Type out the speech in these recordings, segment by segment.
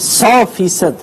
100%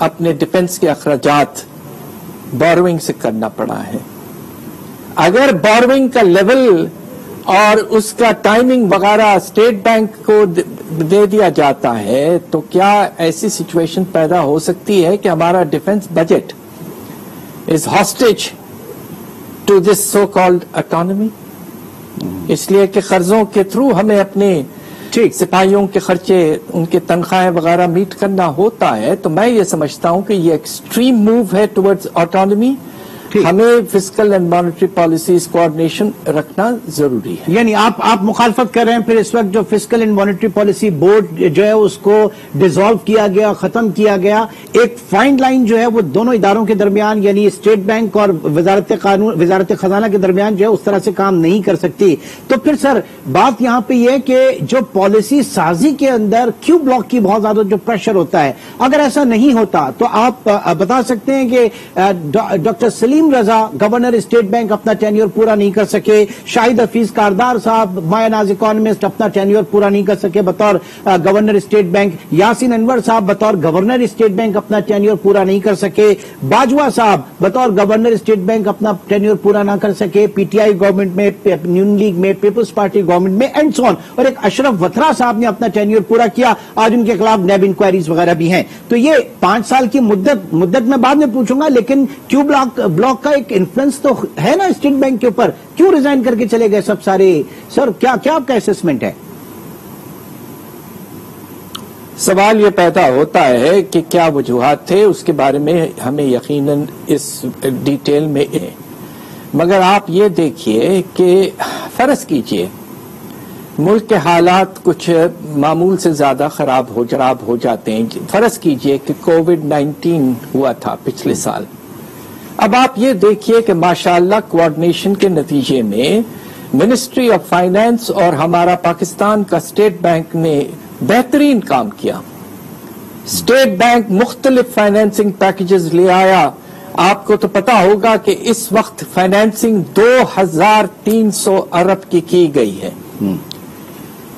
اپنے ڈیفنس کے اخراجات بوروئنگ سے کرنا پڑا ہے. اگر بوروئنگ کا لیول اور اس کا ٹائمنگ وغیرہ اسٹیٹ بینک کو دے دیا جاتا ہے تو کیا ایسی سچویشن پیدا ہو سکتی ہے کہ ہمارا defence budget is hostage to this so called economy? اس لیے کہ قرضوں کے تھرو ہمیں اپنے سپاہیوں کے خرچے، ان کے تنخواہیں وغیرہ میٹ کرنا ہوتا ہے. تو میں یہ سمجھتا ہوں کہ یہ ایکسٹریم موو ہے ٹورڈز آٹونومی. ہمیں fiscal and monetary policies coordination رکھنا ضروری ہے. یعنی آپ مخالفت کر رہے ہیں پھر اس وقت جو fiscal and monetary policy board جو ہے اس کو ڈیزالو کیا گیا، ختم کیا گیا. ایک فائن لائن جو ہے وہ دونوں اداروں کے درمیان یعنی اسٹیٹ بینک اور وزارت خزانہ کے درمیان جو ہے اس طرح سے کام نہیں کر سکتی. تو پھر سر بات یہاں پہ یہ کہ جو پالیسی سازی کے اندر کیو بلاک کی بہت زیادہ جو پریشر ہوتا ہے، اگر ایسا نہیں ہوتا تو آپ بتا سکتے ہیں کہ ڈاکٹر سلیم رضا گورنر اسٹیٹ بینک اپنا ٹینیور پورا نہیں کر سکے، شاہد حفیظ کاردار صاحب مایا ناز اکانومسٹ اپنا ٹینیور پورا نہیں کر سکے بطور گورنر اسٹیٹ بینک، یاسین انور صاحب بطور گورنر اسٹیٹ بینک اپنا ٹینیور پورا نہیں کر سکے، باجوہ صاحب بطور گورنر اسٹیٹ بینک اپنا ٹینیور پورا نہ کر سکے، پی ٹی آئی گورنمنٹ میں، نون لیگ میں، پیپلز پارٹی گورنمنٹ میں اینڈ سو آن، اور ایک اشرف وتھرا صاحب نے اپنا ٹینیور پورا کیا. آج ان کے خلاف نیب انکوائریز وغیرہ بھی ہیں. تو یہ 5 سال کی مدت میں بعد میں پوچھوں گا، لیکن کیو بلاک کا ایک انفلوئنس تو ہے نا اسٹیٹ بینک کے اوپر. کیوں ریزائن کر کے چلے گئے سب سارے؟ سر کیا آپ کا اسسمنٹ ہے؟ سوال یہ پیدا ہوتا ہے کہ کیا وجوہات تھے، اس کے بارے میں ہمیں یقیناً اس ڈیٹیل میں ہے. مگر آپ یہ دیکھیے کہ فرض کیجئے ملک کے حالات کچھ معمول سے زیادہ خراب ہو جاتے ہیں. فرض کیجئے کہ کووڈ-19 ہوا تھا پچھلے سال. اب آپ یہ دیکھیے کہ ماشاءاللہ کوآرڈینیشن کے نتیجے میں منسٹری آف فائنانس اور ہمارا پاکستان کا اسٹیٹ بینک نے بہترین کام کیا. اسٹیٹ بینک مختلف فائنینسنگ پیکیجز لے آیا. آپ کو تو پتا ہوگا کہ اس وقت فائنینسنگ 2300 ارب کی گئی ہے.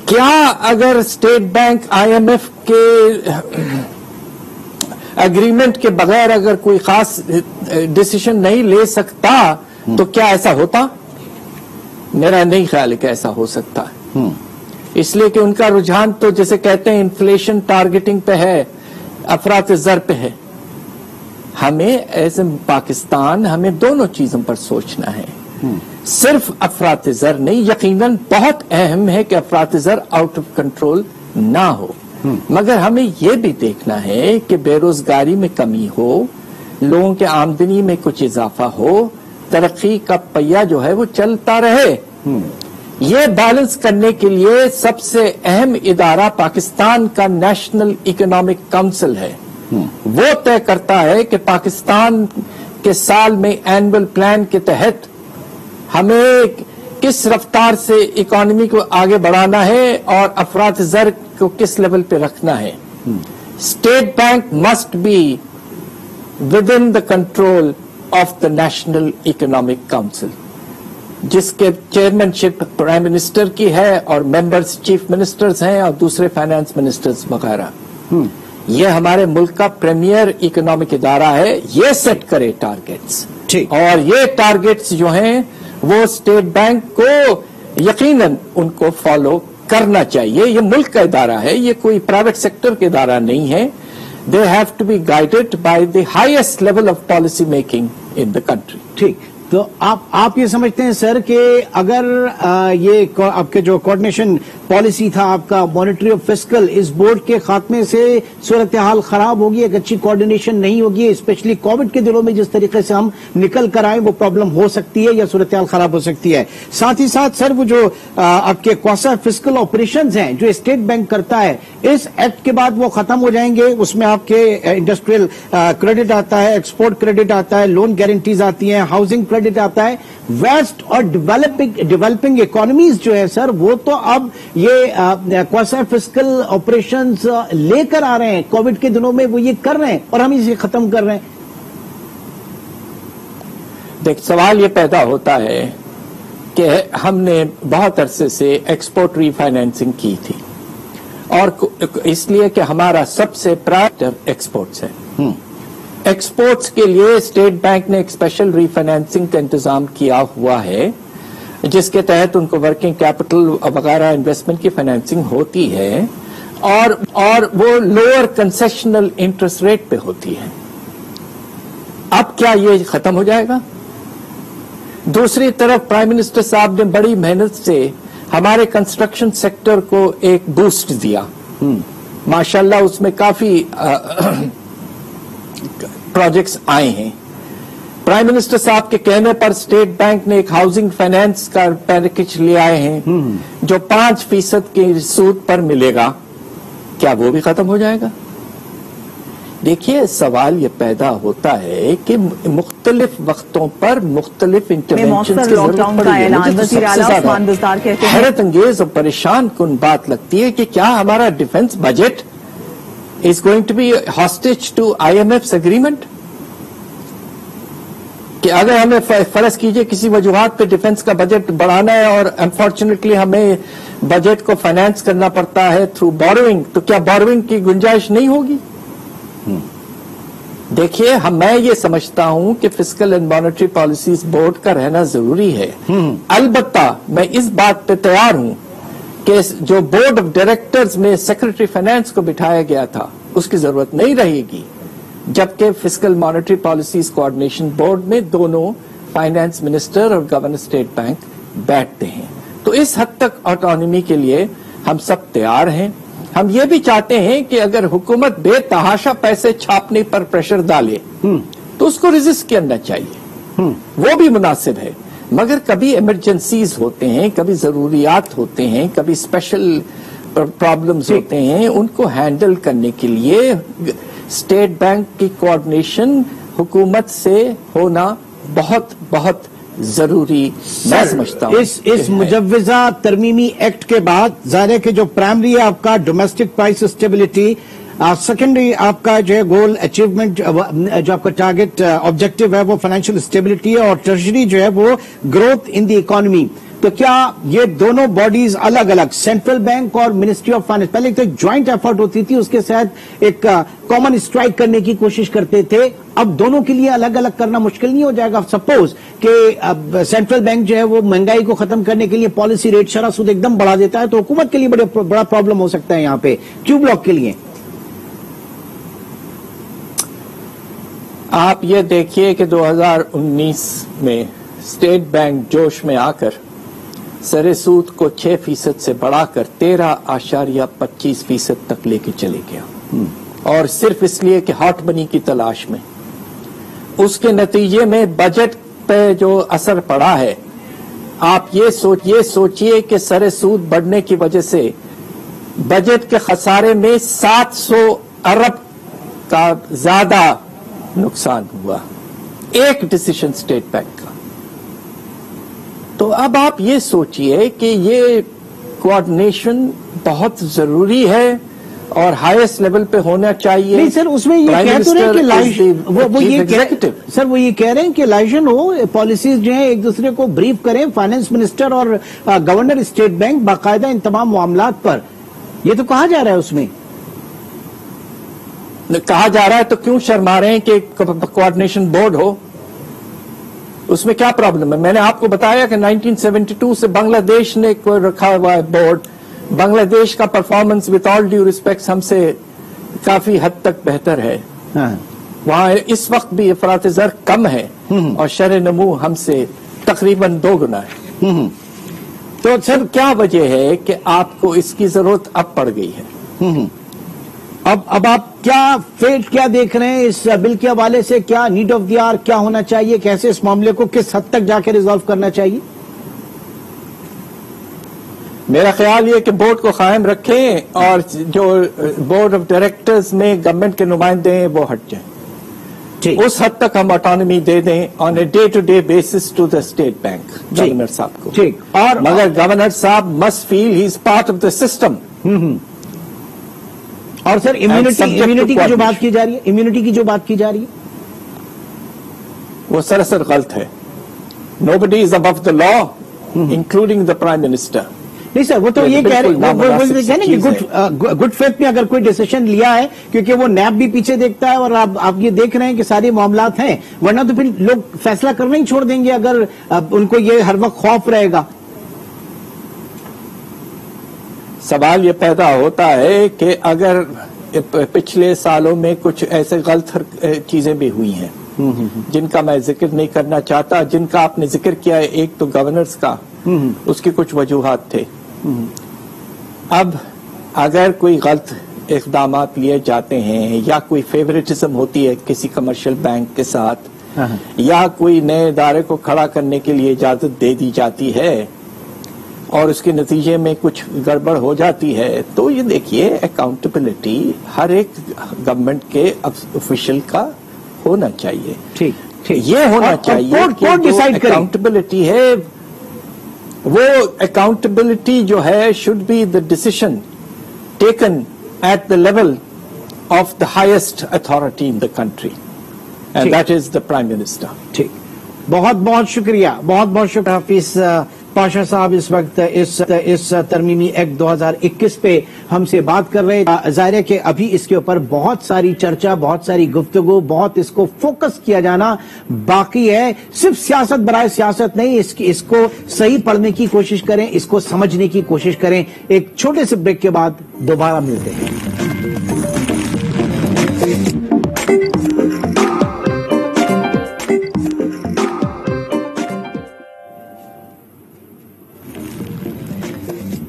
کیا اگر State Bank I M F کے اگریمنٹ کے بغیر اگر کوئی خاص ڈیسیشن نہیں لے سکتا تو کیا ایسا ہوتا؟ میرا نہیں خیال ہے کہ ایسا ہو سکتا ہے. اس لیے کہ ان کا رجحان تو جیسے کہتے ہیں انفلیشن ٹارگیٹنگ پہ ہے، افراط زر پہ ہے. ہمیں ایز اے پاکستان ہمیں دونوں چیزوں پر سوچنا ہے. صرف افراط زر نہیں، یقیناً بہت اہم ہے کہ افراط زر آؤٹ آف کنٹرول نہ ہو، مگر ہمیں یہ بھی دیکھنا ہے کہ بے روزگاری میں کمی ہو، لوگوں کے آمدنی میں کچھ اضافہ ہو، ترقی کا پہیہ جو ہے وہ چلتا رہے. یہ بیلنس کرنے کے لیے سب سے اہم ادارہ پاکستان کا نیشنل اکنامک کونسل ہے. وہ طے کرتا ہے کہ پاکستان کے سال میں اینول پلان کے تحت ہمیں کس رفتار سے اکانومی کو آگے بڑھانا ہے اور افراط زر کو کس لیول پہ رکھنا ہے. State Bank must be within the control of the national economic council, جس کے چیئرمین شپ پرائم منسٹر کی ہے اور ممبرز چیف منسٹرز ہیں اور دوسرے فائنانس منسٹرز وغیرہ. یہ ہمارے ملک کا پریمیئر اکنامک ادارہ ہے. یہ سیٹ کرے ٹارگیٹس، اور یہ ٹارگیٹس جو ہیں وہ اسٹیٹ بینک کو یقیناً ان کو فالو کرنا چاہیے. یہ ملک کا ادارہ ہے، یہ کوئی پرائیویٹ سیکٹر کا ادارہ نہیں ہے. They have to be guided by the highest level of policy making in the country. ٹھیک، تو آپ یہ سمجھتے ہیں سر کہ اگر یہ آپ کے جو کوآرڈینیشن پالیسی تھا آپ کا مانیٹری اور فسکل، اس بورڈ کے خاتمے سے صورتحال خراب ہوگی، ایک اچھی کوآرڈینیشن نہیں ہوگی، اسپیشلی کووڈ کے دنوں میں جس طریقے سے ہم نکل کر آئے وہ پرابلم ہو سکتی ہے یا صورتحال خراب ہو سکتی ہے. ساتھ ہی ساتھ سر وہ جو آپ کے کوسا فسکل آپریشنز ہیں جو اسٹیٹ بینک کرتا ہے، اس ایکٹ کے بعد وہ ختم ہو جائیں گے. اس میں آپ کے انڈسٹریل کریڈٹ آتا ہے، ایکسپورٹ کریڈٹ آتا ہے، لون گارنٹیز آتی ہیں، ہاؤسنگ کریڈٹ آتا ہے. ویسٹ اور ڈیولپنگ اکانومیز جو ہے سر وہ تو اب یہ کوسا فسکل آپریشنز لے کر آ رہے ہیں. کووڈ کے دنوں میں وہ یہ کر رہے ہیں اور ہم اسے ختم کر رہے ہیں. دیکھ، سوال یہ پیدا ہوتا ہے کہ ہم نے بہت عرصے سے ایکسپورٹ ری فائنینسنگ کی تھی، اور اس لیے کہ ہمارا سب سے پرائیویٹ ایکسپورٹس ہے. ایکسپورٹس کے لیے اسٹیٹ بینک نے ایک اسپیشل ریفائنینسنگ کا انتظام کیا ہوا ہے جس کے تحت ان کو ورکنگ کیپٹل وغیرہ انویسٹمنٹ کی فائنینسنگ ہوتی ہے اور وہ لوور کنسیشنل انٹرسٹ ریٹ پہ ہوتی ہے. اب کیا یہ ختم ہو جائے گا؟ دوسری طرف پرائم منسٹر صاحب نے بڑی محنت سے ہمارے کنسٹرکشن سیکٹر کو ایک بوسٹ دیا. ماشاءاللہ اس میں کافی پروجیکٹس آئے ہیں. پرائم منسٹر صاحب کے کہنے پر اسٹیٹ بینک نے ایک ہاؤسنگ فائنینس کا پیکج لے آئے ہیں جو 5% کے سود پر ملے گا. کیا وہ بھی ختم ہو جائے گا؟ دیکھیے سوال یہ پیدا ہوتا ہے کہ مختلف وقتوں پر مختلف انٹرونشنز کی ضرورت پڑی ہے. مجھے تو سب سے زیادہ حیرت انگیز اور پریشان کن بات لگتی ہے کہ کیا ہمارا defence budget is going to be hostage to IMF's agreement? کہ اگر ہمیں فرض کیجئے کسی وجوہات پہ ڈیفنس کا بجٹ بڑھانا ہے اور انفارچونیٹلی ہمیں بجٹ کو فائنانس کرنا پڑتا ہے تھرو بوروئنگ، تو کیا بوروئنگ کی گنجائش نہیں ہوگی؟ دیکھیے میں یہ سمجھتا ہوں کہ fiscal and monetary policies board کا رہنا ضروری ہے. البتہ میں اس بات پہ تیار ہوں کہ جو بورڈ آف ڈائریکٹرز میں سیکرٹری فائنانس کو بٹھایا گیا تھا اس کی ضرورت نہیں رہے گی، جبکہ fiscal monetary policies coordination board میں دونوں فائنانس منسٹر اور گورنر اسٹیٹ بینک بیٹھتے ہیں. تو اس حد تک آٹونومی کے لیے ہم سب تیار ہیں. ہم یہ بھی چاہتے ہیں کہ اگر حکومت بے تحاشا پیسے چھاپنے پر پریشر ڈالے تو اس کو ریزسٹ کرنا چاہیے، وہ بھی مناسب ہے. مگر کبھی ایمرجنسیز ہوتے ہیں، کبھی ضروریات ہوتے ہیں، کبھی اسپیشل پرابلمز ہوتے ہیں، ان کو ہینڈل کرنے کے لیے اسٹیٹ بینک کی کوآرڈینیشن حکومت سے ہونا بہت بہت ضروری میں سمجھتا ہوں. اس مجوزہ ترمیمی ایکٹ کے بعد ظاہر ہے کہ جو پرائمری ہے آپ کا ڈومیسٹک پرائس اسٹیبلٹی، سیکنڈری آپ کا جو ہے گول اچیومنٹ جو آپ کا ٹارگٹ آبجیکٹو ہے وہ فائنینشیل اسٹیبلٹی ہے، اور ٹریجری جو ہے وہ گروتھ ان دی اکانومی. تو کیا یہ دونوں باڈیز الگ الگ سینٹرل بینک اور منسٹری آف فائنانس پہلے ایک تو جوائنٹ ایفرٹ ہوتی تھی، اس کے ساتھ ایک کامن اسٹرائک کرنے کی کوشش کرتے تھے، اب دونوں کے لیے الگ الگ کرنا مشکل نہیں ہو جائے گا؟ سپوز کہ سینٹرل بینک جو ہے وہ مہنگائی کو ختم کرنے کے لیے پالیسی ریٹ شرح سود ایک دم بڑھا دیتا ہے تو حکومت کے لیے بڑا پرابلم ہو سکتا ہے یہاں پہ کیو بلاک کے لیے. آپ یہ دیکھیے کہ 2019 میں اسٹیٹ بینک جوش میں آ کر سر سود کو 6% سے بڑھا کر 13.25% تک لے کے چلے گیا، اور صرف اس لیے کہ ہاٹ منی کی تلاش میں. اس کے نتیجے میں بجٹ پہ جو اثر پڑا ہے، آپ یہ سوچئے کہ سر سود بڑھنے کی وجہ سے بجٹ کے خسارے میں 700 ارب کا زیادہ نقصان ہوا، ایک ڈیسیشن اسٹیٹ بینک کا. تو اب آپ یہ سوچئے کہ یہ کوآرڈینیشن بہت ضروری ہے اور ہائیسٹ لیول پہ ہونا چاہیے. نہیں سر، اس میں یہ کہہ تو رہے کہ سر وہ یہ کہہ رہے ہیں کہ لائزن ہو، پالیسیز جو ہیں ایک دوسرے کو بریف کریں، فائنانس منسٹر اور گورنر اسٹیٹ بینک باقاعدہ ان تمام معاملات پر. یہ تو کہا جا رہا ہے، اس میں کہا جا رہا ہے تو کیوں شرما رہے ہیں کہ کوآرڈینیشن بورڈ ہو؟ اس میں کیا پرابلم ہے؟ میں نے آپ کو بتایا کہ 1972 سے بنگلہ دیش نے رکھا ہوا ہے بورڈ. بنگلہ دیش کا performance with all due respect ہم سے کافی حد تک بہتر ہے. وہاں اس وقت بھی افراط زر کم ہے اور شرح نمو ہم سے تقریباً 2 گنا ہے. تو سر کیا وجہ ہے کہ آپ کو اس کی ضرورت اب پڑ گئی ہے؟ اب آپ کیا دیکھ رہے ہیں اس بل کے حوالے سے؟ کیا نیڈ آف دی آر کیا ہونا چاہیے؟ کیسے اس معاملے کو کس حد تک جا کے ریزالو کرنا چاہیے؟ میرا خیال یہ کہ بورڈ کو قائم رکھیں اور جو بورڈ آف ڈائریکٹرز میں گورنمنٹ کے نمائندے ہیں وہ ہٹ جائیں. اس حد تک ہم آٹونومی دے دیں on a day to day basis to the State Bank governor صاحب کو. اور مگر گورنر صاحب must feel he is part of the system. اور سر امیونٹی کی جو بات کی جا رہی ہے، امیونٹی کی جو بات کی جا رہی ہے وہ سراسر غلط ہے. Nobody is above the law including the prime minister. نہیں سر، وہ تو یہ کہہ رہے ہیں کہ گڈ فیتھ میں اگر کوئی ڈیسیشن لیا ہے، کیونکہ وہ نیب بھی پیچھے دیکھتا ہے اور آپ یہ دیکھ رہے ہیں کہ سارے معاملات ہیں، ورنہ تو پھر لوگ فیصلہ کرنا ہی چھوڑ دیں گے اگر ان کو یہ ہر وقت خوف رہے گا. سوال یہ پیدا ہوتا ہے کہ اگر پچھلے سالوں میں کچھ ایسے غلط چیزیں بھی ہوئی ہیں جن کا میں ذکر نہیں کرنا چاہتا، جن کا آپ نے ذکر کیا ہے، ایک تو گورنرز کا، اس کی کچھ وجوہات تھے. اب اگر کوئی غلط اقدامات لیے جاتے ہیں یا کوئی فیوریٹزم ہوتی ہے کسی کمرشل بینک کے ساتھ، یا کوئی نئے ادارے کو کھڑا کرنے کے لیے اجازت دے دی جاتی ہے اور اس کے نتیجے میں کچھ گڑبڑ ہو جاتی ہے، تو یہ دیکھیے اکاؤنٹیبلٹی ہر ایک گورنمنٹ کے آفیشل کا ہونا چاہیے. ٹھیک، یہ ہونا چاہیے کہ جو اکاؤنٹیبلٹی ہے وہ اکاؤنٹیبلٹی جو ہے should be the decision taken at the level of the highest authority in the country, and that is the prime minister. ٹھیک، بہت بہت شکریہ، بہت بہت شکریہ حافظ پاشا صاحب اس وقت اس ترمیمی ایکٹ 2021 پہ ہم سے بات کر رہے ہیں. ظاہر ہے کہ ابھی اس کے اوپر بہت ساری چرچا، بہت ساری گفتگو، بہت اس کو فوکس کیا جانا باقی ہے. صرف سیاست برائے سیاست نہیں، اس کو صحیح پڑھنے کی کوشش کریں، اس کو سمجھنے کی کوشش کریں. ایک چھوٹے سے بریک کے بعد دوبارہ ملتے ہیں.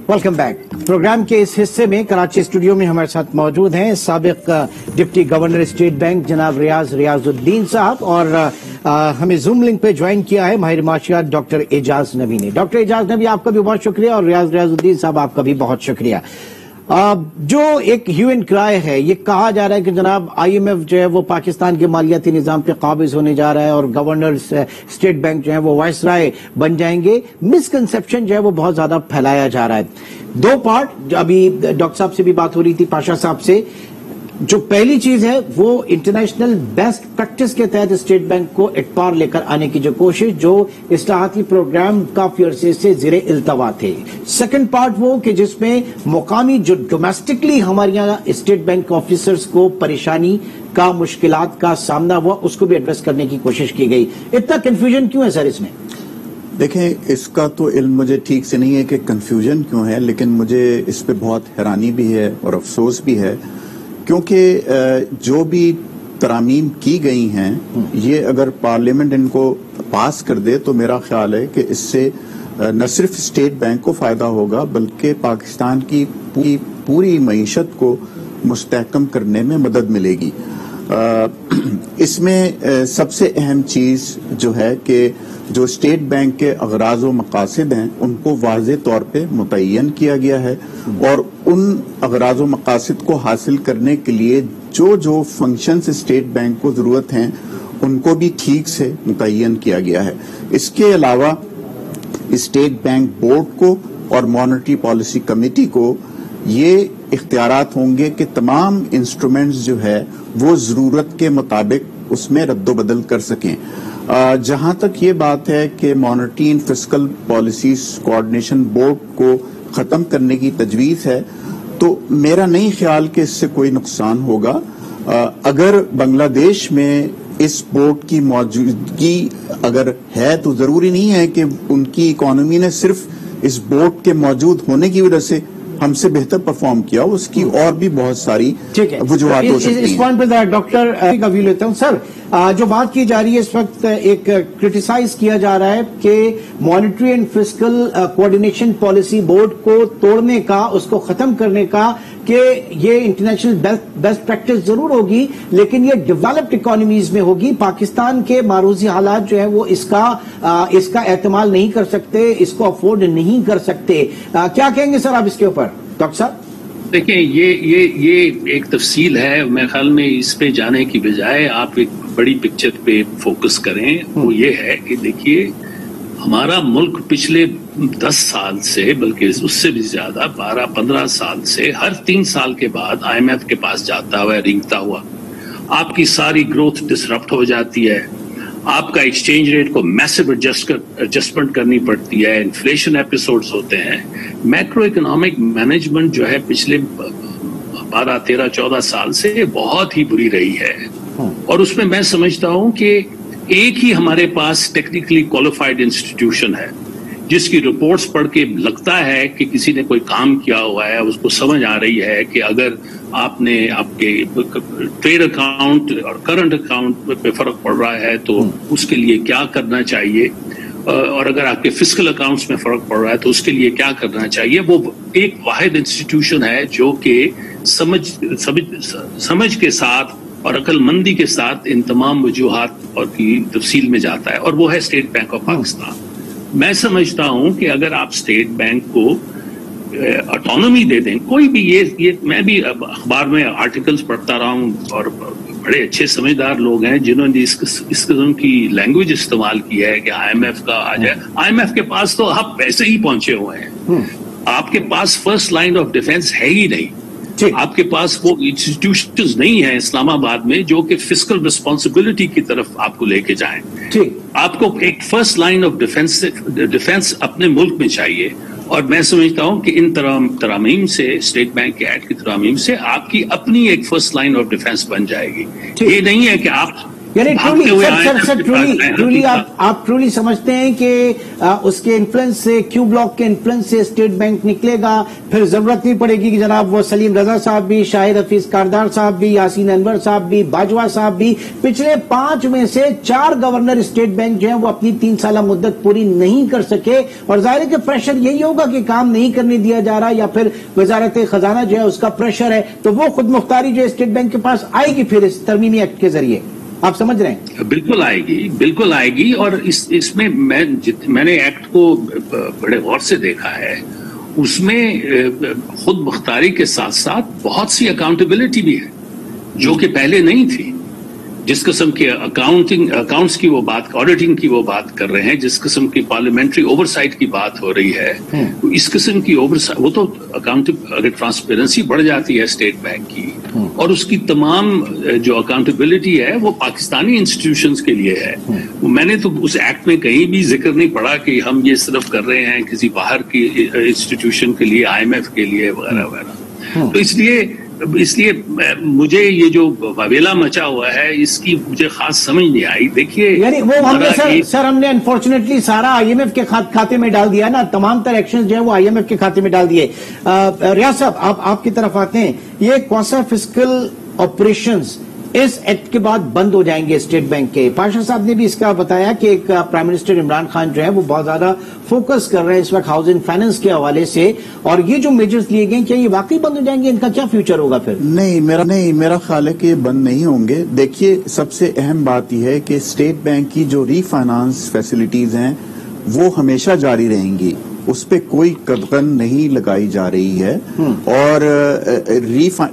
Welcome back. پروگرام کے اس حصے میں کراچی اسٹوڈیو میں ہمارے ساتھ موجود ہیں سابق ڈپٹی گورنر اسٹیٹ بینک جناب ریاض الدین صاحب، اور ہمیں زوم لنک پہ جوائن کیا ہے ماہر معاشیات ڈاکٹر اعجاز نبی نے. ڈاکٹر اعجاز نبی، آپ کا بھی بہت شکریہ، اور ریاض الدین صاحب آپ کا بھی بہت شکریہ. جو ایک ہیو اینڈ کرائے ہے، یہ کہا جا رہا ہے کہ جناب IMF جو ہے وہ پاکستان کے مالیاتی نظام پہ قابض ہونے جا رہا ہے اور گورنر اسٹیٹ بینک جو ہے وہ وائس رائے بن جائیں گے. مسکنسپشن جو ہے وہ بہت زیادہ پھیلایا جا رہا ہے. دو پارٹ، ابھی ڈاکٹر صاحب سے بھی بات ہو رہی تھی، پاشا صاحب سے. جو پہلی چیز ہے وہ انٹرنیشنل بیسٹ پریکٹس کے تحت اسٹیٹ بینک کو اٹپار لے کر آنے کی جو کوشش، جو اصلاحاتی پروگرام کافی عرصے سے زیر التوا تھے. سیکنڈ پارٹ وہ کہ جس میں مقامی جو ڈومیسٹکلی ہمارے یہاں اسٹیٹ بینک آفیسرز کو پریشانی کا، مشکلات کا سامنا ہوا، اس کو بھی ایڈریس کرنے کی کوشش کی گئی. اتنا کنفیوژن کیوں ہے سر اس میں؟ دیکھیں، اس کا تو علم مجھے ٹھیک سے نہیں ہے کہ کنفیوژن کیوں ہے، لیکن مجھے اس پہ بہت حیرانی بھی ہے اور افسوس بھی ہے، کیونکہ جو بھی ترامیم کی گئی ہیں یہ اگر پارلیمنٹ ان کو پاس کر دے تو میرا خیال ہے کہ اس سے نہ صرف اسٹیٹ بینک کو فائدہ ہوگا بلکہ پاکستان کی پوری معیشت کو مستحکم کرنے میں مدد ملے گی. اس میں سب سے اہم چیز جو ہے کہ جو اسٹیٹ بینک کے اغراض و مقاصد ہیں ان کو واضح طور پہ متعین کیا گیا ہے، اور ان اغراض و مقاصد کو حاصل کرنے کے لیے جو فنکشنز اسٹیٹ بینک کو ضرورت ہیں ان کو بھی ٹھیک سے متعین کیا گیا ہے. اس کے علاوہ اسٹیٹ بینک بورڈ کو اور مانیٹری پالیسی کمیٹی کو یہ اختیارات ہوں گے کہ تمام انسٹرومنٹس جو ہے وہ ضرورت کے مطابق اس میں رد و بدل کر سکیں. جہاں تک یہ بات ہے کہ monetary and fiscal policies coordination board کو ختم کرنے کی تجویز ہے، تو میرا نہیں خیال کہ اس سے کوئی نقصان ہوگا. اگر بنگلہ دیش میں اس بورڈ کی موجودگی اگر ہے تو ضروری نہیں ہے کہ ان کی اکانومی نے صرف اس بورڈ کے موجود ہونے کی وجہ سے ہم سے بہتر پرفارم کیا، اس کی اور بھی بہت ساری وجوہات ہو سکتی ہیں. اس پوائنٹ پہ ڈاکٹر کا ویو لیتا ہوں. سر، جو بات کی جا رہی ہے اس وقت، ایک کرٹیسائز کیا جا رہا ہے کہ monetary and fiscal coordination policy board کو توڑنے کا، اس کو ختم کرنے کا، کہ یہ انٹرنیشنل بیسٹ پریکٹس ضرور ہوگی لیکن یہ ڈیولپڈ اکانومیز میں ہوگی. پاکستان کے معروضی حالات جو ہے وہ اس کا احتمال نہیں کر سکتے، اس کو افورڈ نہیں کر سکتے. کیا کہیں گے سر آپ اس کے اوپر ڈاکٹر صاحب؟ دیکھیں، یہ ایک تفصیل ہے. میرے خیال میں اس پہ جانے کی بجائے آپ ایک بڑی پکچر پہ فوکس کریں. وہ یہ ہے کہ دیکھیے، ہمارا ملک پچھلے 10 سال سے، بلکہ اس سے بھی زیادہ 12-15 سال سے، ہر 3 سال کے بعد IMF کے پاس جاتا ہوا، رینگتا ہوا. آپ کی ساری گروتھ ڈسرپٹ ہو جاتی ہے، آپ کا ایکسچینج ریٹ کو میسو ایڈجسٹمنٹ کرنی پڑتی ہے, انفلیشن ایپیسوڈز ہوتے ہیں. میکرو اکنامک مینجمنٹ جو ہے پچھلے 12, 13, 14 سال سے بہت ہی بری رہی ہے, اور اس میں سمجھتا ہوں کہ ایک ہی ہمارے پاس ٹیکنیکلی کوالیفائڈ انسٹیٹیوشن ہے جس کی رپورٹس پڑھ کے لگتا ہے کہ کسی نے کوئی کام کیا ہوا ہے, اس کو سمجھ آ رہی ہے کہ اگر آپ نے آپ کے ٹریڈ اکاؤنٹ اور کرنٹ اکاؤنٹ پہ فرق پڑ رہا ہے تو اس کے لیے کیا کرنا چاہیے, اور اگر آپ کے فسکل اکاؤنٹس میں فرق پڑ رہا ہے تو اس کے لیے کیا کرنا چاہیے. وہ ایک واحد انسٹیٹیوشن ہے جو کہ سمجھ کے ساتھ اور عقل مندی کے ساتھ ان تمام وجوہات اور کی تفصیل میں جاتا ہے, اور وہ ہے اسٹیٹ بینک آف پاکستان. میں سمجھتا ہوں کہ اگر آپ اسٹیٹ بینک کو آٹونومی دے دیں, کوئی بھی یہ میں بھی اخبار میں آرٹیکلز پڑھتا رہا ہوں, اور بڑے اچھے سمجھدار لوگ ہیں جنہوں نے اس قسم کی لینگویج استعمال کی ہے کہ آئی ایم ایف کا آ جائے. آئی ایم ایف کے پاس تو آپ ویسے ہی پہنچے ہوئے ہیں, آپ کے پاس فرسٹ لائن آف ڈیفense ہے ہی نہیں. آپ کے پاس وہ انسٹیٹیوشنز نہیں ہیں اسلام آباد میں جو کہ فسکل رسپانسبلٹی کی طرف آپ کو لے کے جائیں. آپ کو ایک فرسٹ لائن آف ڈیفense اپنے ملک میں چاہیے, اور میں سمجھتا ہوں کہ ان ترامیم سے, اسٹیٹ بینک کے ایکٹ کی ترامیم سے آپ کی اپنی ایک فرسٹ لائن آف ڈیفense بن جائے گی. یہ نہیں ہے کہ آپ یعنی آپ ٹرولی سمجھتے ہیں کہ اس کے انفلوئنس سے, کیو بلاک کے انفلوئنس سے اسٹیٹ بینک نکلے گا, پھر ضرورت نہیں پڑے گی کہ جناب وہ سلیم رضا صاحب بھی, شاہد حفیظ کاردار صاحب بھی, یاسین انور صاحب بھی, باجوہ صاحب بھی, پچھلے 5 میں سے 4 گورنر اسٹیٹ بینک جو ہیں وہ اپنی 3 سالہ مدت پوری نہیں کر سکے, اور ظاہر ہے کہ پریشر یہی ہوگا کہ کام نہیں کرنے دیا جا رہا, یا پھر وزارت خزانہ جو ہے اس کا پریشر ہے, تو وہ خود مختاری جو اسٹیٹ بینک کے پاس آئے گی پھر اس ترمیمی ایکٹ کے ذریعے. آپ سمجھ رہے ہیں؟ بالکل آئے گی, بالکل آئے گی. اور اس میں میں نے ایکٹ کو بڑے غور سے دیکھا ہے, اس میں خود مختاری کے ساتھ ساتھ بہت سی اکاؤنٹیبلٹی بھی ہے جو کہ پہلے نہیں تھی. جس قسم کے اکاؤنٹس کی وہ بات, آڈیٹنگ کی وہ بات کر رہے ہیں, جس قسم کی پارلیمنٹری اوورسائٹ کی بات ہو رہی ہے, اس قسم کی اوورسائٹ, وہ تو اگر ٹرانسپیرنسی بڑھ جاتی ہے اسٹیٹ بینک کی, اور اس کی تمام جو اکاؤنٹیبلٹی ہے وہ پاکستانی انسٹیٹیوشنز کے لیے ہے. میں نے تو اس ایکٹ میں کہیں بھی ذکر نہیں پڑا کہ ہم یہ صرف کر رہے ہیں کسی باہر کی انسٹیٹیوشن کے لیے, آئی ایم ایف کے لیے وغیرہ وغیرہ. تو اس لیے مجھے یہ جو واویلا مچا ہوا ہے اس کی مجھے خاص سمجھ نہیں آئی. دیکھیے یعنی وہ ہم نے انفارچونیٹلی سارا آئی ایم ایف کے کھاتے میں ڈال دیا نا, تمام تر ایکشن جو ہے وہ آئی ایم ایف کے کھاتے میں ڈال دیے. ریاض صاحب آپ کی طرف آتے ہیں, یہ کوسا فسکل آپریشنز اس ایکٹ کے بعد بند ہو جائیں گے اسٹیٹ بینک کے. پاشا صاحب نے بھی اس کا بتایا کہ ایک پرائم منسٹر عمران خان جو ہے وہ بہت زیادہ فوکس کر رہے ہیں اس وقت ہاؤسنگ فائننس کے حوالے سے, اور یہ جو میجرز لیے گئے کیا یہ واقعی بند ہو جائیں گے؟ ان کا کیا فیوچر ہوگا پھر؟ نہیں, میرا خیال ہے کہ بند نہیں ہوں گے. دیکھیے سب سے اہم بات یہ ہے کہ اسٹیٹ بینک کی جو ری فائنانس فیسلٹیز ہیں وہ ہمیشہ جاری رہیں گی, اس پہ کوئی قدغن نہیں لگائی جا رہی ہے. اور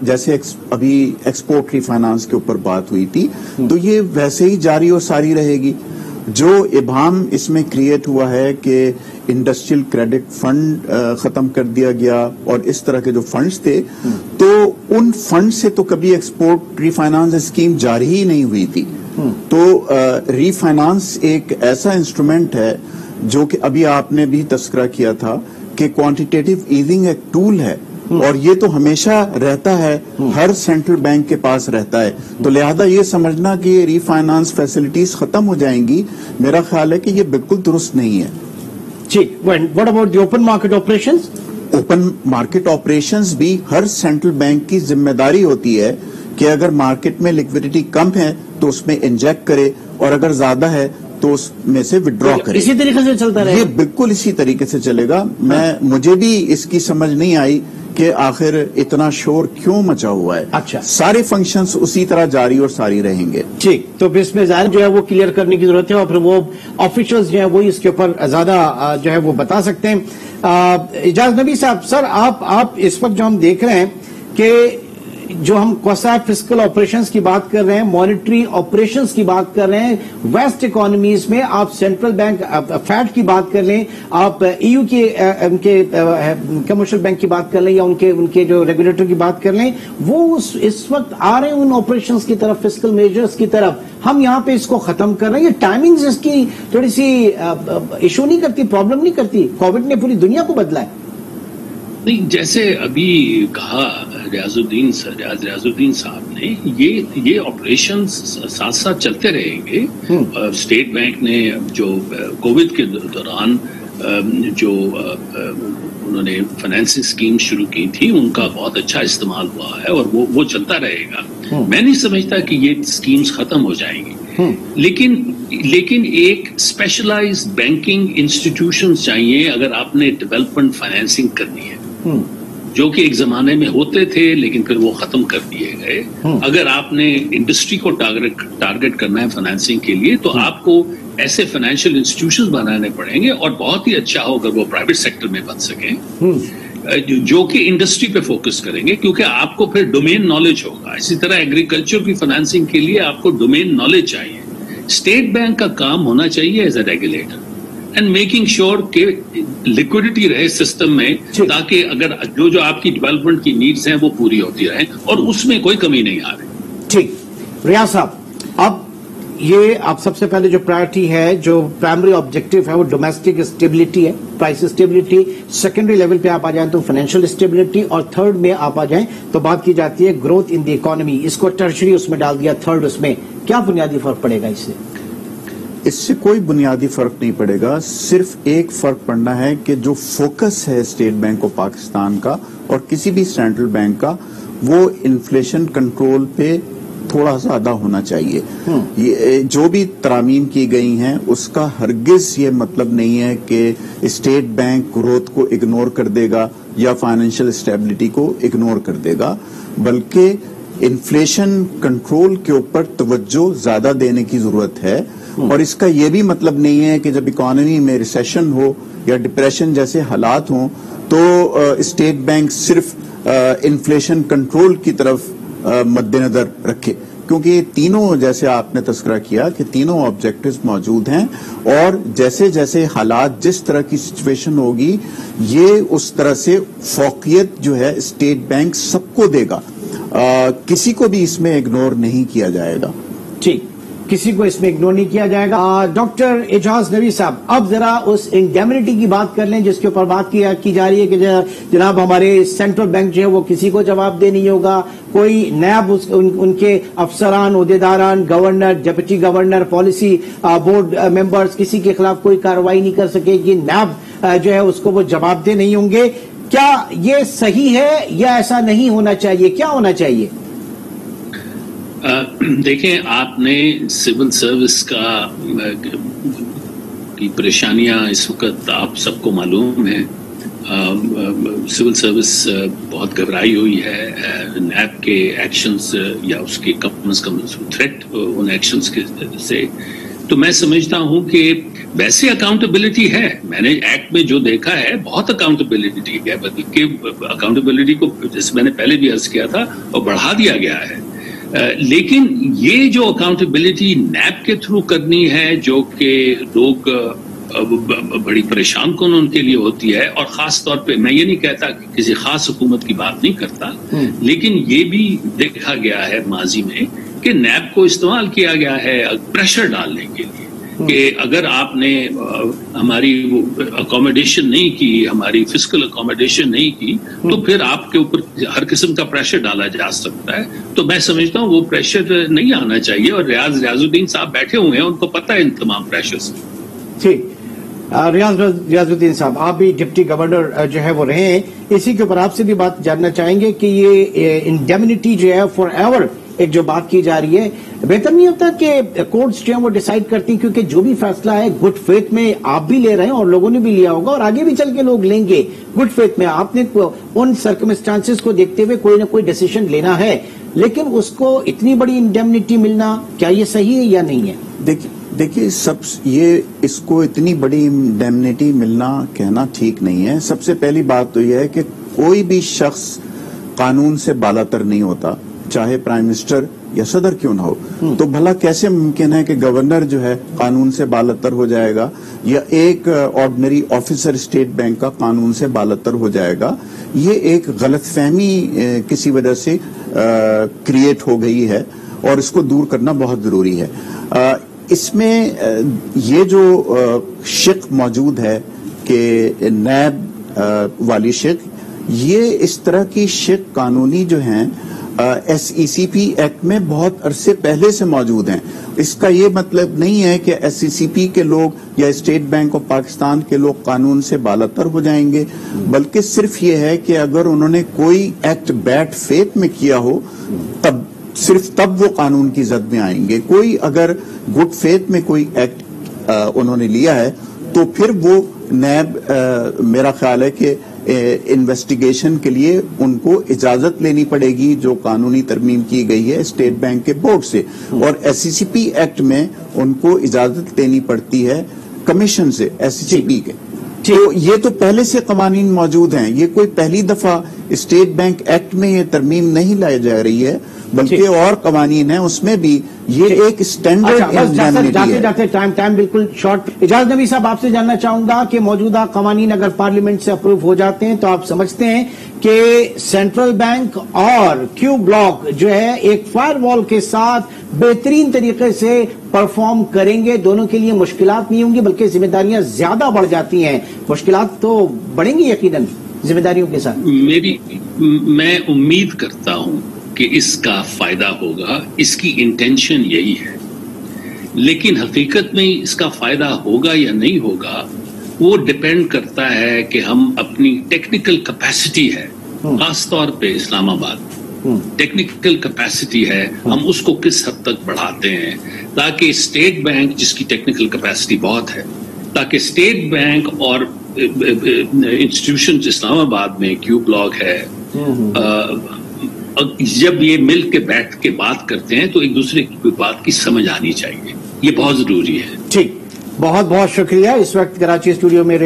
جیسے ابھی ایکسپورٹ ری فائنانس کے اوپر بات ہوئی تھی, تو یہ ویسے ہی جاری اور ساری رہے گی. جو ابہام اس میں کریٹ ہوا ہے کہ انڈسٹریل کریڈٹ فنڈ ختم کر دیا گیا اور اس طرح کے جو فنڈز تھے, تو ان فنڈ سے تو کبھی ایکسپورٹ ری فائنانس اسکیم جاری ہی نہیں ہوئی تھی. تو ری فائنانس ایک ایسا انسٹرومنٹ ہے جو کہ ابھی آپ نے بھی تذکرہ کیا تھا کہ کوانٹیٹیو ایزنگ ایک ٹول ہے, اور یہ تو ہمیشہ رہتا ہے, ہر سینٹرل بینک کے پاس رہتا ہے. تو لہذا یہ سمجھنا کہ یہ ری فائنانس فیسلٹیز ختم ہو جائیں گی, میرا خیال ہے کہ یہ بالکل درست نہیں ہے. ٹھیک. What about the open market operations? Open market operations بھی ہر سینٹرل بینک کی ذمہ داری ہوتی ہے کہ اگر مارکیٹ میں لیکوڈیٹی کم ہے تو اس میں انجیکٹ کرے, اور اگر زیادہ ہے تو اس میں سے وڈرا کرے. اسی طریقے سے چلتا رہے, یہ بالکل اسی طریقے سے چلے گا. مجھے بھی اس کی سمجھ نہیں آئی کہ آخر اتنا شور کیوں مچا ہوا ہے. اچھا, سارے فنکشنز اسی طرح جاری اور ساری رہیں گے. ٹھیک. تو اس میں ظاہر جو ہے وہ کلیئر کرنے کی ضرورت ہے, اور پھر وہ آفیشلز جو ہے وہی اس کے اوپر زیادہ جو ہے وہ بتا سکتے ہیں. اجاز نبی صاحب, سر آپ اس وقت جو ہم دیکھ رہے ہیں کہ جو ہم کوسا فسکل آپریشنز کی بات کر رہے ہیں, مانیٹری آپریشنز کی بات کر رہے ہیں, ویسٹ اکانومیز میں آپ سینٹرل بینک فیٹ کی بات کر لیں, آپ ای یو کے ان کے کمرشل بینک کی بات کر لیں, یا ان کے جو ریگولیٹر کی بات کر لیں, وہ اس وقت آ رہے ہیں ان آپریشنز کی طرف, فسکل میجرز کی طرف. ہم یہاں پہ اس کو ختم کر رہے ہیں. یہ ٹائمنگز اس کی تھوڑی سی ایشو نہیں کرتی, پرابلم نہیں کرتی؟ کووڈ نے پوری دنیا کو بدلا ہے. نہیں, جیسے ابھی کہا ریاض الدین صاحب نے, یہ آپریشن ساتھ ساتھ چلتے رہیں گے. اسٹیٹ بینک نے جو کووڈ کے دوران جو انہوں نے فائنینسنگ اسکیم شروع کی تھی, ان کا بہت اچھا استعمال ہوا ہے اور وہ چلتا رہے گا. میں نہیں سمجھتا کہ یہ اسکیمز ختم ہو جائیں گی, لیکن ایک اسپیشلائز بینکنگ انسٹیٹیوشنز چاہیے اگر آپ نے ڈیولپمنٹ فائنینسنگ کرنی ہے, جو کہ ایک زمانے میں ہوتے تھے لیکن پھر وہ ختم کر دیے گئے. اگر آپ نے انڈسٹری کو ٹارگٹ کرنا ہے فائنینسنگ کے لیے تو آپ کو ایسے فائنینشیل انسٹیٹیوشنز بنانے پڑیں گے, اور بہت ہی اچھا ہو اگر وہ پرائیویٹ سیکٹر میں بن سکیں جو کہ انڈسٹری پہ فوکس کریں گے, کیونکہ آپ کو پھر ڈومین نالج ہوگا. اسی طرح ایگریکلچر کی فائنینسنگ کے لیے آپ کو ڈومین نالج چاہیے. اسٹیٹ بینک کا کام ہونا چاہیے as a regulator and making sure کہ لیکوڈیٹی رہے سسٹم میں, تاکہ اگر جو آپ کی ڈیولپمنٹ کی نیڈز ہیں وہ پوری ہوتی رہیں اور اس میں کوئی کمی نہیں آ رہی. ٹھیک, ریاض صاحب, اب یہ آپ سب سے پہلے جو پرائرٹی ہے, جو پرائمری آبجیکٹو ہے, وہ ڈومیسٹک اسٹیبلٹی ہے, پرائس اسٹیبلٹی. سیکنڈری لیول پہ آپ آ جائیں تو فائنینشیل اسٹیبلٹی, اور تھرڈ میں آپ آ جائیں تو بات کی جاتی ہے گروتھ ان دی اکانومی. اس کو ٹرشری اس میں ڈال دیا, تھرڈ اس میں. کیا بنیادی فرق پڑے گا اس سے؟ اس سے کوئی بنیادی فرق نہیں پڑے گا. صرف ایک فرق پڑنا ہے کہ جو فوکس ہے اسٹیٹ بینک آف پاکستان کا اور کسی بھی سینٹرل بینک کا, وہ انفلیشن کنٹرول پہ تھوڑا زیادہ ہونا چاہیے. جو بھی ترامیم کی گئی ہیں اس کا ہرگز یہ مطلب نہیں ہے کہ اسٹیٹ بینک گروتھ کو اگنور کر دے گا یا فائنینشیل اسٹیبلٹی کو اگنور کر دے گا, بلکہ انفلیشن کنٹرول کے اوپر توجہ زیادہ دینے کی ضرورت ہے. اور اس کا یہ بھی مطلب نہیں ہے کہ جب اکانومی میں ریسیشن ہو یا ڈپریشن جیسے حالات ہوں تو اسٹیٹ بینک صرف انفلیشن کنٹرول کی طرف مد نظر رکھے, کیونکہ یہ تینوں, جیسے آپ نے تذکرہ کیا کہ تینوں آبجیکٹیوز موجود ہیں, اور جیسے جیسے حالات جس طرح کی سچویشن ہوگی یہ اس طرح سے فوقیت جو ہے اسٹیٹ بینک سب کو دے گا, کسی کو بھی اس میں اگنور نہیں کیا جائے گا. ٹھیک, کسی کو اس میں اگنور نہیں کیا جائے گا. ڈاکٹر اعجاز نبی صاحب, اب ذرا اس انڈیمنٹی کی بات کر لیں جس کے اوپر بات کی جا رہی ہے کہ جناب ہمارے سینٹرل بینک جو ہے وہ کسی کو جواب دے نہیں ہوگا, کوئی نیب ان کے افسران, عہدیداران, governor, deputy governor, policy board members, کسی کے خلاف کوئی کارروائی نہیں کر سکے گی. نیب جو ہے اس کو وہ جواب دہ نہیں ہوں گے. کیا یہ صحیح ہے یا ایسا نہیں ہونا چاہیے؟ کیا ہونا چاہیے؟ دیکھیں, آپ نے سول سروس کی پریشانیاں اس وقت آپ سب کو معلوم ہیں. سول سروس بہت گھبرائی ہوئی ہے نیب کے ایکشنز یا اس کے کم از کم تھریٹ ان ایکشنز کے سے. تو میں سمجھتا ہوں کہ ویسے اکاؤنٹیبلٹی ہے, میں نے ایکٹ میں جو دیکھا ہے بہت اکاؤنٹیبلٹی ہے, بلکہ اکاؤنٹیبلٹی کو جیسے میں نے پہلے بھی عرض کیا تھا اور بڑھا دیا گیا ہے. لیکن یہ جو اکاؤنٹیبلٹی نیب کے تھرو کرنی ہے, جو کہ لوگ بڑی پریشان کن ان کے لیے ہوتی ہے, اور خاص طور پہ میں یہ نہیں کہتا کہ کسی خاص حکومت کی بات نہیں کرتا, لیکن یہ بھی دیکھا گیا ہے ماضی میں کہ نیب کو استعمال کیا گیا ہے پریشر ڈالنے کے لیے کہ اگر آپ نے ہماری اکوموڈیشن نہیں کی, ہماری فسکل اکوموڈیشن نہیں کی, تو پھر آپ کے اوپر ہر قسم کا پریشر ڈالا جا سکتا ہے. تو میں سمجھتا ہوں وہ پریشر نہیں آنا چاہیے, اور ریاض الدین صاحب بیٹھے ہوئے ہیں, ان کو پتہ ہے ان تمام پریشر سے. ٹھیک, ریاض الدین صاحب, آپ بھی ڈپٹی گورنر جو ہے وہ رہے ہیں, اسی کے اوپر آپ سے بھی بات جاننا چاہیں گے کہ یہ انڈیمنٹی جو ہے فار ایور ایک جو بات کی جا رہی ہے, بہتر نہیں ہوتا کہ کورٹس جو ہیں وہ ڈیسائیڈ کرتی ہیں, کیونکہ جو بھی فیصلہ ہے گڈ فیتھ میں آپ بھی لے رہے ہیں اور لوگوں نے بھی لیا ہوگا اور آگے بھی چل کے لوگ لیں گے گڈ فیتھ میں. آپ نے ان سرکمسٹانسز کو دیکھتے ہوئے کوئی نہ کوئی ڈیسیشن لینا ہے, لیکن اس کو اتنی بڑی انڈیمنٹی ملنا کیا یہ صحیح ہے یا نہیں ہے؟ دیکھیے اس کو اتنی بڑی انڈیمنٹی ملنا کہنا ٹھیک نہیں ہے. سب سے پہلی بات تو یہ ہے کہ کوئی بھی شخص قانون سے بالاتر نہیں ہوتا, چاہے پرائم منسٹر یا صدر کیوں نہ ہو. تو بھلا کیسے ممکن ہے کہ گورنر جو ہے قانون سے بالاتر ہو جائے گا, یا ایک آرڈنری آفیسر اسٹیٹ بینک کا قانون سے بالاتر ہو جائے گا؟ یہ ایک غلط فہمی کسی وجہ سے کریٹ ہو گئی ہے, اور اس کو دور کرنا بہت ضروری ہے. اس میں یہ جو شق موجود ہے کہ نیب والی شق، یہ اس طرح کی شق قانونی جو ہیں ایس ای سی پی ایکٹ میں بہت عرصے پہلے سے موجود ہیں. اس کا یہ مطلب نہیں ہے کہ ایس ای سی پی کے لوگ یا اسٹیٹ بینک آف پاکستان کے لوگ قانون سے بالاتر ہو جائیں گے، بلکہ صرف یہ ہے کہ اگر انہوں نے کوئی ایکٹ بیڈ فیتھ میں کیا ہو صرف تب وہ قانون کی زد میں آئیں گے. کوئی اگر گڈ فیتھ میں کوئی ایکٹ انہوں نے لیا ہے تو پھر وہ نیب میرا خیال ہے کہ انویسٹیگیشن کے لیے ان کو اجازت لینی پڑے گی جو قانونی ترمیم کی گئی ہے اسٹیٹ بینک کے بورڈ سے، اور ایس سی سی پی ایکٹ میں ان کو اجازت لینی پڑتی ہے کمیشن سے ایس سی سی پی کے. تو یہ تو پہلے سے قوانین موجود ہیں، یہ کوئی پہلی دفعہ اسٹیٹ بینک ایکٹ میں یہ ترمیم نہیں لائی جا رہی ہے، بلکہ اور قوانین ہیں اس میں بھی یہ ایک اسٹینڈرڈ جاتے ٹائم بالکل شارٹ. اجاز نبی صاحب، آپ سے جاننا چاہوں گا کہ موجودہ قوانین اگر پارلیمنٹ سے اپروو ہو جاتے ہیں تو آپ سمجھتے ہیں کہ سینٹرل بینک اور کیو بلاک جو ہے ایک فائر وال کے ساتھ بہترین طریقے سے پرفارم کریں گے؟ دونوں کے لیے مشکلات نہیں ہوں گی بلکہ ذمہ داریاں زیادہ بڑھ جاتی ہیں. مشکلات تو بڑھیں گی یقیناً ذمہ داریوں کے ساتھ. میں امید کرتا ہوں کہ اس کا فائدہ ہوگا، اس کی انٹینشن یہی ہے، لیکن حقیقت میں اس کا فائدہ ہوگا یا نہیں ہوگا وہ ڈپینڈ کرتا ہے کہ ہم اپنی ٹیکنیکل کیپیسٹی ہے، خاص طور پہ اسلام آباد ٹیکنیکل کیپیسٹی ہے، ہم اس کو کس حد تک بڑھاتے ہیں تاکہ اسٹیٹ بینک جس کی ٹیکنیکل کیپیسٹی بہت ہے، تاکہ اسٹیٹ بینک اور انسٹیٹیوشنز اسلام آباد میں کیو بلاک ہے، جب یہ مل کے بیٹھ کے بات کرتے ہیں تو ایک دوسرے کی بات کی سمجھ آنی چاہیے، یہ بہت ضروری ہے. ٹھیک، بہت بہت شکریہ. اس وقت کراچی اسٹوڈیو میں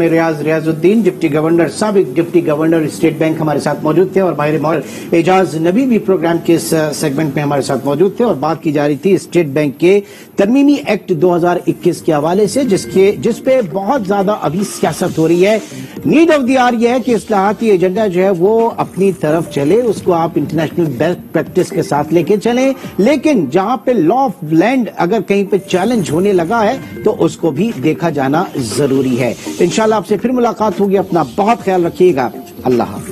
ریاض الدین ڈپٹی گورنر، سابق ڈپٹی گورنر اسٹیٹ بینک ہمارے ساتھ موجود تھے، اور ماہر ماحول اعجاز نبی بھی پروگرام کے اس سیگمنٹ میں ہمارے ساتھ موجود تھے، اور بات کی جا رہی تھی اسٹیٹ بینک کے ترمیمی ایکٹ 2021 کے حوالے سے جس پہ بہت زیادہ ابھی سیاست ہو رہی ہے. نیڈ آف دی آر یہ ہے کہ اصلاحاتی ایجنڈا جو ہے وہ اپنی طرف چلے، اس کو آپ انٹرنیشنل بیسٹ پریکٹس کے ساتھ لے کے چلیں، لیکن جہاں پہ لا آف لینڈ اگر کہیں پہ چیلنج ہونے لگا ہے تو اس کو بھی دیکھا جانا ضروری ہے. انشاءاللہ آپ سے پھر ملاقات ہوگی. اپنا بہت خیال رکھیے گا. اللہ حافظ.